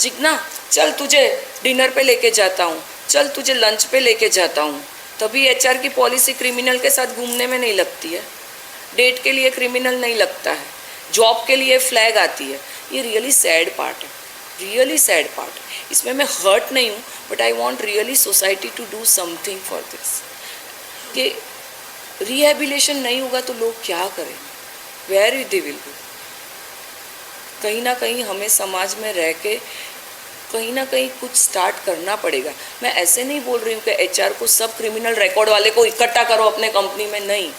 जिग्ना चल तुझे डिनर पे लेके जाता हूँ, चल तुझे लंच पे लेके जाता हूँ, तभी HR की पॉलिसी क्रिमिनल के साथ घूमने में नहीं लगती है, डेट के लिए क्रिमिनल नहीं लगता है, जॉब के लिए फ्लैग आती है। ये रियली सैड पार्ट है, रियली सैड पार्ट। इसमें मैं हर्ट नहीं हूँ, but I want really society to do something for this, कि रिहेबिलिटेशन नहीं होगा तो लोग क्या करें, वेयर दे विल गो। कहीं ना कहीं हमें समाज में रह के कहीं ना कहीं कुछ स्टार्ट करना पड़ेगा। मैं ऐसे नहीं बोल रही हूँ कि HR को, सब क्रिमिनल रिकॉर्ड वाले को इकट्ठा करो अपने कंपनी में, नहीं,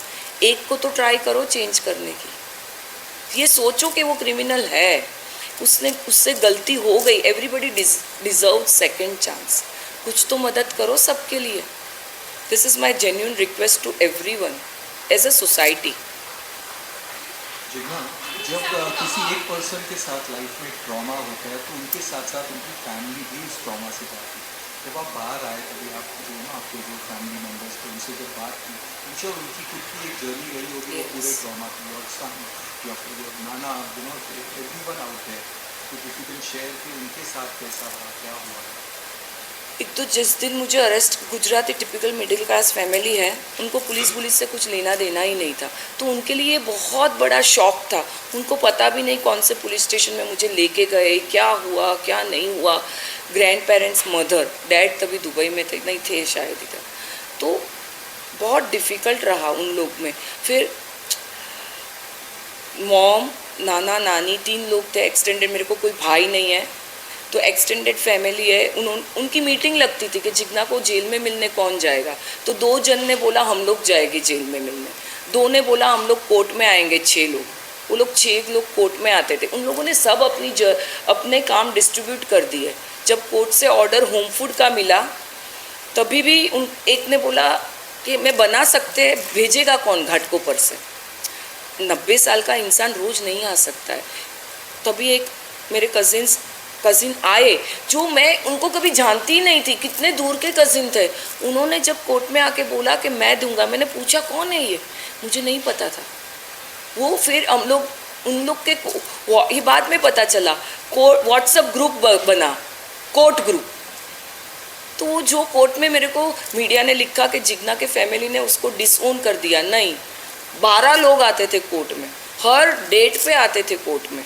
एक को तो ट्राई करो चेंज करने की। ये सोचो कि वो क्रिमिनल है, उससे गलती हो गई, एवरीबडी डिजर्व सेकेंड चांस, कुछ तो मदद करो सबके लिए। This is my genuine request to everyone as a society. Jigna, जब किसी एक पर्सन के साथ लाइफ में ट्रॉमा होता है तो उनके साथ साथ उनकी फैमिली भी उस ट्रॉमा से जाती है। जब आप बाहर आए तभी आप जो ना आपके जो फैमिली मेम्बर्स थे उनसे जब बात की, उनसे उनकी खुद की एक जर्नी रही होगी वो पूरे ट्रॉमा की, और सन या फिर जो नाना एवरीवन आउट है, तो इफ यू कैन शेयर कि उनके साथ कैसा रहा, क्या हुआ। एक तो जिस दिन मुझे arrest, Gujarati typical middle class family है, उनको पुलिस से कुछ लेना देना ही नहीं था, तो उनके लिए बहुत बड़ा शॉक था। उनको पता भी नहीं कौन से पुलिस स्टेशन में मुझे लेके गए, क्या हुआ क्या नहीं हुआ। ग्रैंड पेरेंट्स, मदर, डैड तभी दुबई में थे, नहीं थे शायद इधर, तो बहुत डिफ़िकल्ट रहा उन लोग में। फिर मॉम, नाना नानी, 3 लोग थे एक्सटेंडेड, मेरे को कोई भाई नहीं है, तो एक्सटेंडेड फैमिली है। उनकी मीटिंग लगती थी कि जिग्ना को जेल में मिलने कौन जाएगा, तो 2 जन ने बोला हम लोग जाएंगे जेल में मिलने, 2 ने बोला हम लोग कोर्ट में आएंगे, 6 लोग, वो लोग 6 लोग कोर्ट में आते थे। उन लोगों ने सब अपने काम डिस्ट्रीब्यूट कर दिए। जब कोर्ट से ऑर्डर होम फूड का मिला तभी भी एक ने बोला कि मैं बना सकते, भेजेगा कौन घाटकोपर से, 90 साल का इंसान रोज़ नहीं आ सकता है। तभी एक मेरे कज़िन आए, जो मैं उनको कभी जानती ही नहीं थी, कितने दूर के कज़िन थे। उन्होंने जब कोर्ट में आके बोला कि मैं दूंगा, मैंने पूछा कौन है ये, मुझे नहीं पता था वो। फिर हम लोग उन लोग के, ये बाद में पता चला, व्हाट्सएप ग्रुप बना, कोर्ट ग्रुप। तो वो जो कोर्ट में मेरे को मीडिया ने लिखा कि जिग्ना के फैमिली ने उसको डिसओन कर दिया, नहीं, 12 लोग आते थे कोर्ट में, हर डेट पे आते थे कोर्ट में,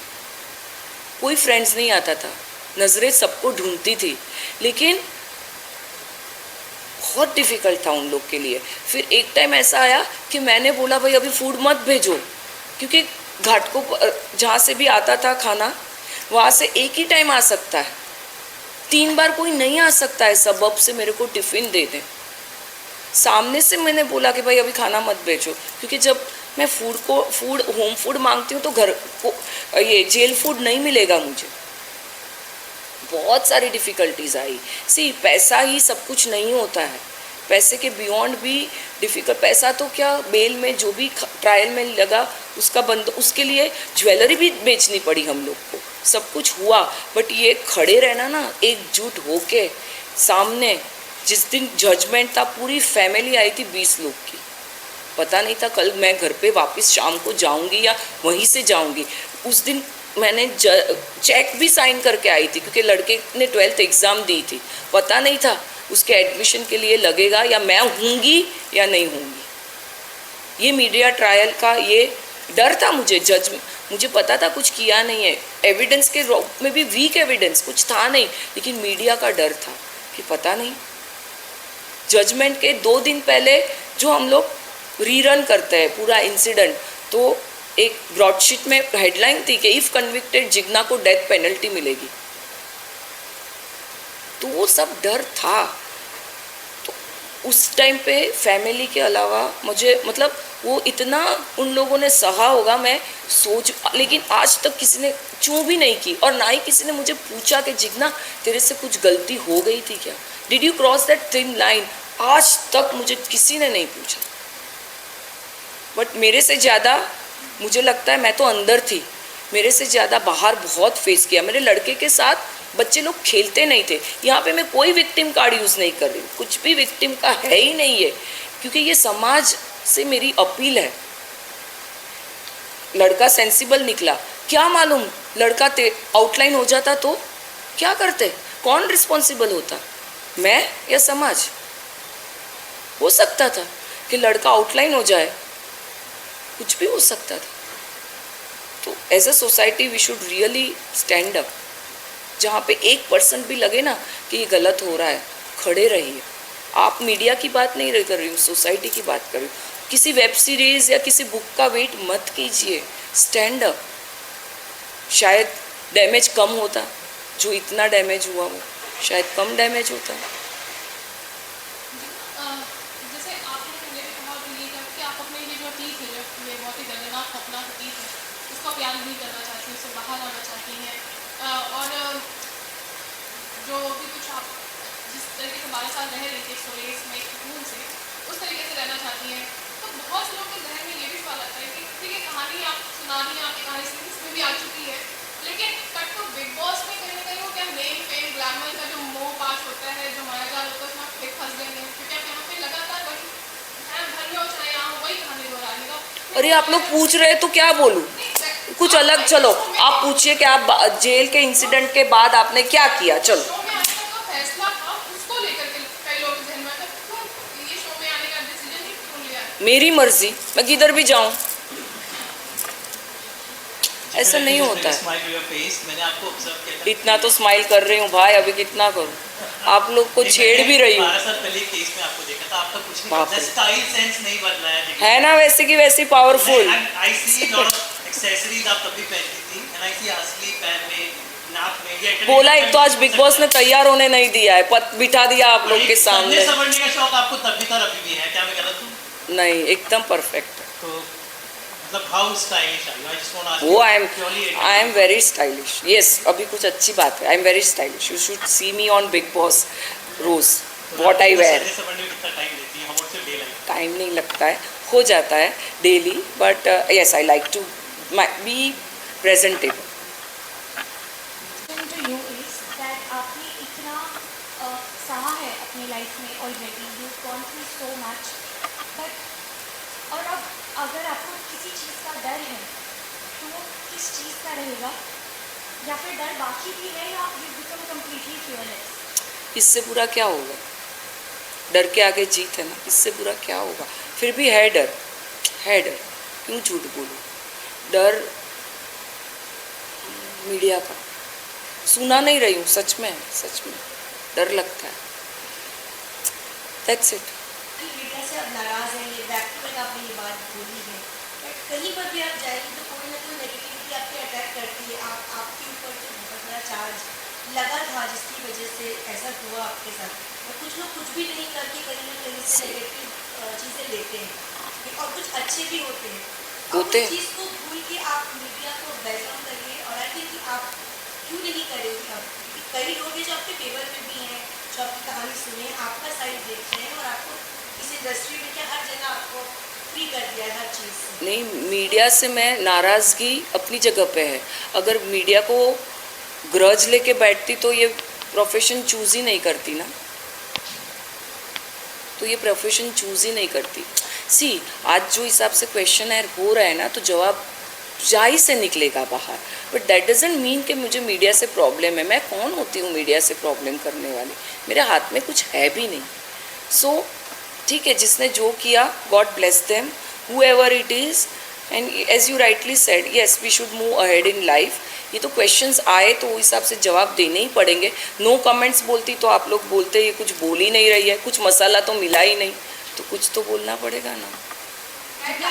कोई फ्रेंड्स नहीं आता था, नज़रें सबको ढूंढती थी, लेकिन बहुत डिफ़िकल्ट था उन लोग के लिए। फिर एक टाइम ऐसा आया कि मैंने बोला भाई अभी फूड मत भेजो, क्योंकि घाट को जहाँ से भी आता था खाना, वहाँ से एक ही टाइम आ सकता है, 3 बार कोई नहीं आ सकता है सबब से मेरे को टिफ़िन दे दें। सामने से मैंने बोला कि भाई अभी खाना मत भेजो, क्योंकि जब मैं होम फूड मांगती हूँ तो घर को ये जेल फूड नहीं मिलेगा मुझे। बहुत सारी डिफ़िकल्टीज आई। पैसा ही सब कुछ नहीं होता है, पैसे के बियॉन्ड भी डिफ़िकल्ट। पैसा तो क्या, बेल में जो भी ट्रायल में लगा उसका उसके लिए ज्वेलरी भी बेचनी पड़ी हम लोग को, सब कुछ हुआ। बट ये खड़े रहना ना एकजुट होके सामने, जिस दिन जजमेंट था पूरी फैमिली आई थी 20 लोग की, पता नहीं था कल मैं घर पे वापस शाम को जाऊंगी या वहीं से जाऊंगी। उस दिन मैंने चेक भी साइन करके आई थी क्योंकि लड़के ने 12th एग्ज़ाम दी थी, पता नहीं था उसके एडमिशन के लिए लगेगा या मैं हूँगी या नहीं हूँगी। ये मीडिया ट्रायल का ये डर था मुझे पता था कुछ किया नहीं है, एविडेंस के रूप में भी वीक एविडेंस कुछ था नहीं, लेकिन मीडिया का डर था कि पता नहीं। जजमेंट के 2 दिन पहले जो हम लोग रीरन करते हैं पूरा इंसिडेंट, तो एक ब्रॉडशीट में हेडलाइन थी कि इफ कन्विक्टेड जिग्ना को डेथ पेनल्टी मिलेगी। तो वो सब डर था। तो उस टाइम पे फैमिली के अलावा मुझे मतलब वो इतना उन लोगों ने सहा होगा मैं सोच, लेकिन आज तक किसी ने चूं भी नहीं की और ना ही किसी ने मुझे पूछा कि जिग्ना तेरे से कुछ गलती हो गई थी क्या, did you cross that thin line. आज तक मुझे किसी ने नहीं पूछा। बट मेरे से ज़्यादा मुझे लगता है, मैं तो अंदर थी, मेरे से ज़्यादा बाहर बहुत फेस किया। मेरे लड़के के साथ बच्चे लोग खेलते नहीं थे। यहाँ पे मैं कोई विक्टिम कार्ड यूज़ नहीं कर रही हूँ, कुछ भी विक्टिम का है ही नहीं है, क्योंकि ये समाज से मेरी अपील है। लड़का सेंसिबल निकला, क्या मालूम लड़का आउटलाइन हो जाता तो क्या करते, कौन रिस्पॉन्सिबल होता, मैं या समाज। हो सकता था कि लड़का आउटलाइन हो जाए, कुछ भी हो सकता था। तो as a society we should really stand up. जहाँ पे 1% भी लगे ना कि ये गलत हो रहा है, खड़े रहिए। आप मीडिया की बात नहीं कर रही हूँ, सोसाइटी की बात कर रही हूँ। किसी वेब सीरीज़ या किसी बुक का वेट मत कीजिए, स्टैंड अप। शायद डैमेज कम होता, जो इतना डैमेज हुआ वो शायद कम डैमेज होता। जैसे आपने पहले भी कहा कि आप अपने ये जो अतीत है, जो ये बहुत ही दर्दनाक खतरनाक अतीत है, उसको आप याद नहीं करना चाहती, उससे बाहर आना चाहती हैं, और जो भी कुछ आप जिस तरीके से 12 साल रह रही थी इस रेस में सुकून से, उस तरीके से रहना चाहती हैं। तो बहुत से लोगों के जहन में ये भी सवाल आता है कि ठीक है, कहानी आप सुना रही हैं, आपकी कहानी इसमें भी आ चुकी है, लेकिन कट तो बिग बॉस में कहीं ना कहीं वो क्या नेम फेम ग्लैमर का जो मोह पाश होता है, जो मायाजाल होता है, उसमें आप फिर फंस गए हैं, क्योंकि आप यहाँ पे लगातार वही चाहे घर में हो चाहे यहाँ हो, वही कहानी दोहरानी का। अरे आप लोग पूछ रहे तो क्या बोलूँ, कुछ अलग। चलो आप पूछिए कि आप जेल के इंसिडेंट के बाद आपने क्या किया। चलो शो में आने का फैसला था, उसको लेकर के कई लोग जहन में आता है, क्यों ये शो में आने का डिसीजन ही क्यों लिया? मेरी मर्जी, मैं किधर भी जाऊं, ऐसा नहीं होता है। मैंने आपको ऑब्जर्व किया था। इतना तो स्माइल कर रही हूँ भाई, अभी कितना करूँ। आप लोग को छेड़ भी रही हूँ। 12 साल पहले केस में आपको देखा था, आपका कुछ बाप नहीं, रे। स्टाइल सेंस नहीं बदला है ना वैसे की वैसी powerful. I see lot of accessories आप तभी पहनती थी, एंड आई सी असली पैर में, नाक में, ये बोला एक तो आज बिग बॉस ने तैयार होने नहीं दिया है, बिठा दिया आप लोग के सामने। समझने का शौक आपको तब भी था और अभी भी है, क्या मैं गलत हूँ? नहीं, एकदम परफेक्ट। तो मतलब how stylish are you? I just want to ask वो I am very stylish. Yes, अभी कुछ अच्छी बात है, I am very stylish. You should see me on Bigg Boss रोज, व्हाट आई वेयर। समझने में कितना टाइम लेती है? How what's your day like? Time नहीं लगता है, हो जाता है daily, but yes I like to be presentable. to you is that आपने इतना सहा है अपनी लाइफ में already, you gone through so much, but और अब अगर आपको किसी चीज़ का डर है तो वो किस चीज़ का रहेगा, या फिर डर बाकी भी है, या यू बिकम कम्प्लीटली फियरलेस? इससे बुरा क्या होगा, डर के आगे जीत है ना, इससे बुरा क्या होगा। फिर भी है डर, क्यों झूठ बोलूं। डर मीडिया का सुना नहीं रही हूँ, सच में डर लगता है। That's it. मीडिया से आप नाराज़ हैं, ये बैक टू बैक आपने ये बात बोली है, बट कहीं पर भी आप जाएंगे तो कोई ना कोई नेगेटिविटी आपके अटैक करती है। आपके ऊपर जो बहुत बड़ा चार्ज लगा था जिसकी वजह से ऐसा हुआ आपके साथ, और कुछ लोग कुछ भी नहीं करके कहीं ना कहीं से नेगेटिव चीज़ें लेते हैं, और कुछ अच्छे भी होते हैं। उस चीज़ को भूल के आप मीडिया को बैकग्राउंड करिए, और आई थिंक आप क्यों नहीं करेंगे अब, कई लोग हैं जो आपके फेवर में भी हैं, जो आपकी कहानी सुने, आपका साइड देख रहे हैं, और आपको इस इंडस्ट्री में क्या हर जगह आपको फ्री कर दिया है हर चीज़ से। नहीं, मीडिया से मैं नाराज़गी अपनी जगह पे है। अगर मीडिया को ग्रज लेके बैठती तो ये प्रोफेशन चूज़ ही नहीं करती ना। तो ये प्रोफेशन चूज़ ही नहीं करती। सी आज जो हिसाब से क्वेश्चन हो रहा है ना, तो जवाब जाही से निकलेगा बाहर, बट दैट डजेंट मीन कि मुझे मीडिया से प्रॉब्लम है। मैं कौन होती हूँ मीडिया से प्रॉब्लम करने वाली? मेरे हाथ में कुछ है भी नहीं। सो ठीक है, जिसने जो किया, God bless them, whoever it is, and as you rightly said, yes, we should move ahead in life. ये तो क्वेश्चंस आए तो उस हिसाब से जवाब देने ही पड़ेंगे। नो कमेंट्स बोलती तो आप लोग बोलते ये कुछ बोल ही नहीं रही है, कुछ मसाला तो मिला ही नहीं, तो कुछ तो बोलना पड़ेगा ना। जितना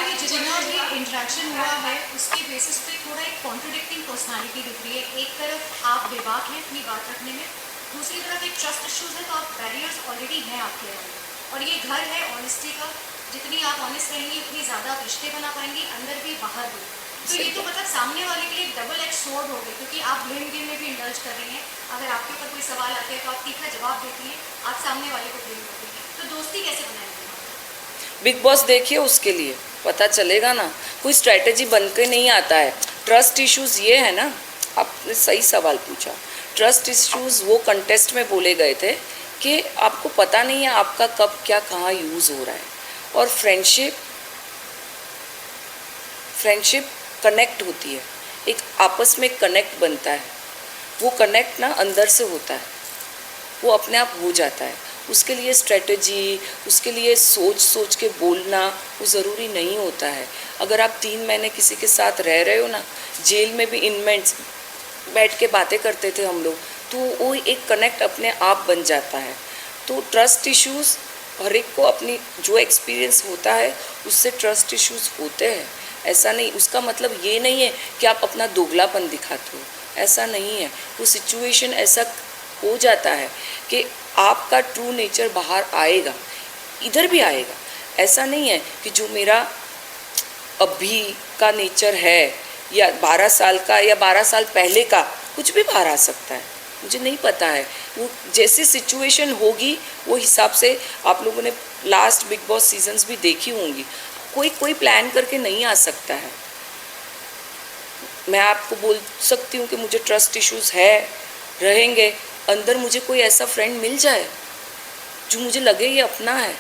भी इंटरेक्शन हुआ है उसके बेसिस पे थोड़ा एक कॉन्ट्रडिक्टिंग पर्सनालिटी दिख रही है। एक तरफ आप बेबाक हैं अपनी बात रखने में, दूसरी तरफ एक ट्रस्ट इश्यूज है, तो आप बैरियर्स ऑलरेडी हैं आपके अंदर, और ये घर है ऑनेस्टी का। जितनी आप ऑनेस्ट रहेंगी उतनी ज़्यादा आप रिश्ते बना पाएंगी, अंदर भी बाहर भी। तो ये तो मतलब सामने वाले के लिए डबल एज सोर्ड हो गई, क्योंकि आप ब्लेम गेम में भी इंडल्ज कर रही हैं। अगर आपके ऊपर कोई सवाल आते हैं तो आप तीखा जवाब देती हैं, आप सामने वाले को ब्लेम करती हैं। तो दोस्ती कैसे बनाएंगे? बिग बॉस देखिए, उसके लिए पता चलेगा ना। कोई स्ट्रैटेजी बन के नहीं आता है। ट्रस्ट इश्यूज़ ये है ना, आपने सही सवाल पूछा। ट्रस्ट इश्यूज़ वो कंटेस्ट में बोले गए थे कि आपको पता नहीं है आपका कब क्या कहाँ यूज़ हो रहा है। और फ्रेंडशिप कनेक्ट होती है, एक आपस में कनेक्ट बनता है। वो कनेक्ट ना अंदर से होता है, वो अपने आप हो जाता है। उसके लिए स्ट्रेटजी, उसके लिए सोच के बोलना वो ज़रूरी नहीं होता है। अगर आप 3 महीने किसी के साथ रह रहे हो ना, जेल में भी इनमेट्स बैठ के बातें करते थे हम लोग, तो वो एक कनेक्ट अपने आप बन जाता है। तो ट्रस्ट इश्यूज़ हर एक को अपनी जो एक्सपीरियंस होता है उससे ट्रस्ट इश्यूज़ होते हैं। ऐसा नहीं, उसका मतलब ये नहीं है कि आप अपना दोगलापन दिखाते हो, ऐसा नहीं है। वो सिचुएशन ऐसा हो जाता है कि आपका ट्रू नेचर बाहर आएगा, इधर भी आएगा। ऐसा नहीं है कि जो मेरा अभी का नेचर है या 12 साल का या 12 साल पहले का, कुछ भी बाहर आ सकता है। मुझे नहीं पता है, वो जैसी सिचुएशन होगी वो हिसाब से। आप लोगों ने लास्ट बिग बॉस सीजन्स भी देखी होंगी, कोई प्लान करके नहीं आ सकता है। मैं आपको बोल सकती हूँ कि मुझे ट्रस्ट इश्यूज़ है, रहेंगे। अंदर मुझे कोई ऐसा फ्रेंड मिल जाए जो मुझे लगे ये अपना है,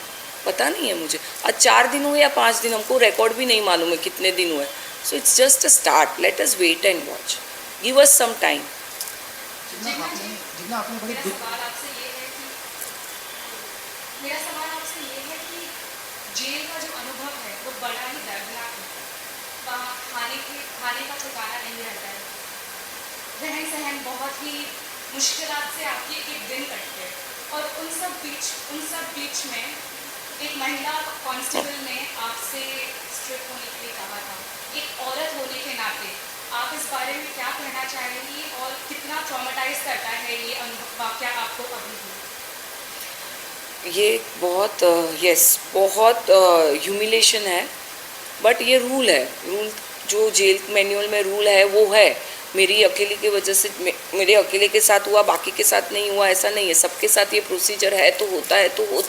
पता नहीं है मुझे। आज 4 दिन हुए या 5 दिन, हमको रिकॉर्ड भी नहीं मालूम है कितने दिन हुए। So it's just a start, let us wait and watch, give us some time. जितना आपने बड़े दुख मेरा सवाल आपसे ये है कि जेल का जो अनुभव है वो बड़ा ही दर्दनाक है। वहाँ खाने का ठिकाना नहीं रहता है, रहन सहन बहुत ही मुश्किलात से आपके एक दिन कटते हैं, और उन सब बीच में एक महिला कांस्टेबल ने आपसे स्ट्रिप होने के लिए कहा था। एक औरत होने के नाते आप इस बारे में क्या कहना चाहेंगी, और कितना ट्रॉमेटाइज करता है ये वाक़या आपको अभी भी? ये बहुत बहुत ह्यूमिलेशन है, बट ये रूल है। रूल जो जेल मैनुअल में रूल है वो है। मेरी अकेले की वजह से, मेरे अकेले के साथ हुआ, बाकी के साथ नहीं हुआ, ऐसा नहीं है। सबके साथ ये प्रोसीजर है तो होता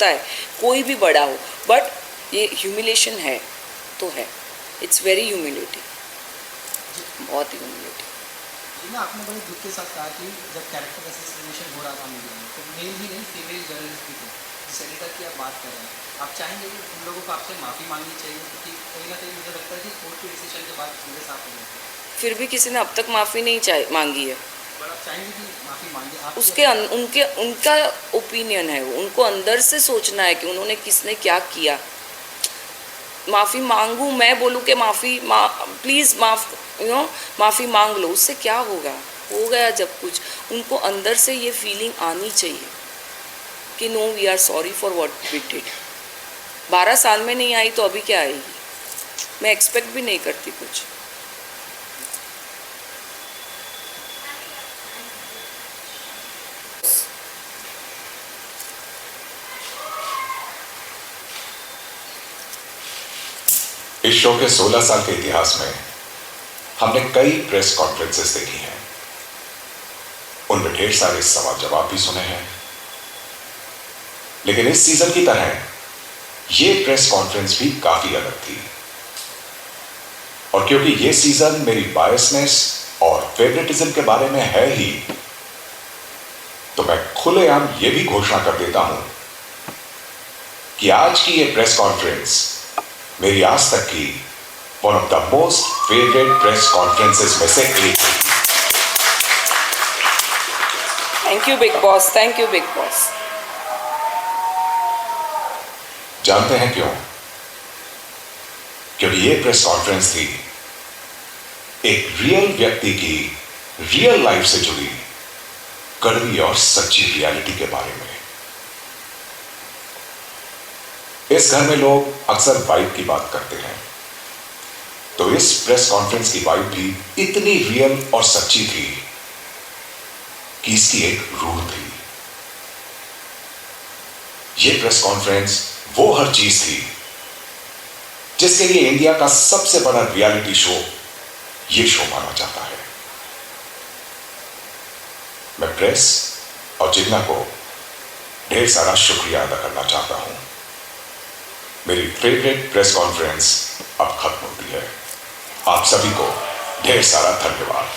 है, कोई भी बड़ा हो, बट ये ह्यूमिलेशन है तो है। इट्स वेरी ह्यूमिलेटिंग, बहुत ह्यूमिलेटिंग। जी, आपने बड़े दुख के साथ कहा कि जब कैरेक्टर असोसिएशन हो रहा था मीडिया में, तो मेल ही नहीं फीमेल जर्नलिस्ट भी थे जिस एडिटर की आप बात कर रहे हैं। आप चाहेंगे कि उन लोगों को आपसे माफ़ी मांगनी चाहिए, क्योंकि कहीं ना कहीं मुझे लगता है कि कोर्ट के डिसीजन के बाद पूरे साफ हो जाते हैं। फिर भी किसी ने अब तक माफ़ी नहीं मांगी है। पर आप चाहेंगे कि माफ़ी मांगे आप? उनका ओपिनियन है, उनको अंदर से सोचना है कि उन्होंने किसने क्या किया। माफ़ी मांगूँ, मैं बोलूँ कि प्लीज़ माफ़ी मांग लो, उससे क्या होगा? हो गया जब कुछ। उनको अंदर से ये फीलिंग आनी चाहिए कि no, we are sorry for what we did. 12 साल में नहीं आई तो अभी क्या आएगी? मैं एक्सपेक्ट भी नहीं करती कुछ। इस शो के 16 साल के इतिहास में हमने कई प्रेस कॉन्फ्रेंसेस देखी हैं, उनमें ढेर सारे सवाल जवाब भी सुने हैं, लेकिन इस सीजन की तरह यह प्रेस कॉन्फ्रेंस भी काफी अलग थी। और क्योंकि यह सीजन मेरी बायसनेस और फेवरेटिज्म के बारे में है ही, तो मैं खुलेआम यह भी घोषणा कर देता हूं कि आज की ये प्रेस कॉन्फ्रेंस मेरी आज तक की one of the most favourite press conferences में से एक थी। Thank you big boss, thank you big boss. जानते हैं क्यों? क्योंकि ये प्रेस कॉन्फ्रेंस थी एक रियल व्यक्ति की रियल लाइफ से जुड़ी कड़वी और सच्ची रियलिटी के बारे में। इस घर में लोग अक्सर वाइब की बात करते हैं, तो इस प्रेस कॉन्फ्रेंस की वाइब भी इतनी रियल और सच्ची थी कि इसकी एक रूह थी। यह प्रेस कॉन्फ्रेंस वो हर चीज थी जिसके लिए इंडिया का सबसे बड़ा रियलिटी शो ये शो माना जाता है। मैं प्रेस और जिन्ना को ढेर सारा शुक्रिया अदा करना चाहता हूं। मेरी फेवरेट प्रेस कॉन्फ्रेंस अब खत्म होती है। आप सभी को ढेर सारा धन्यवाद।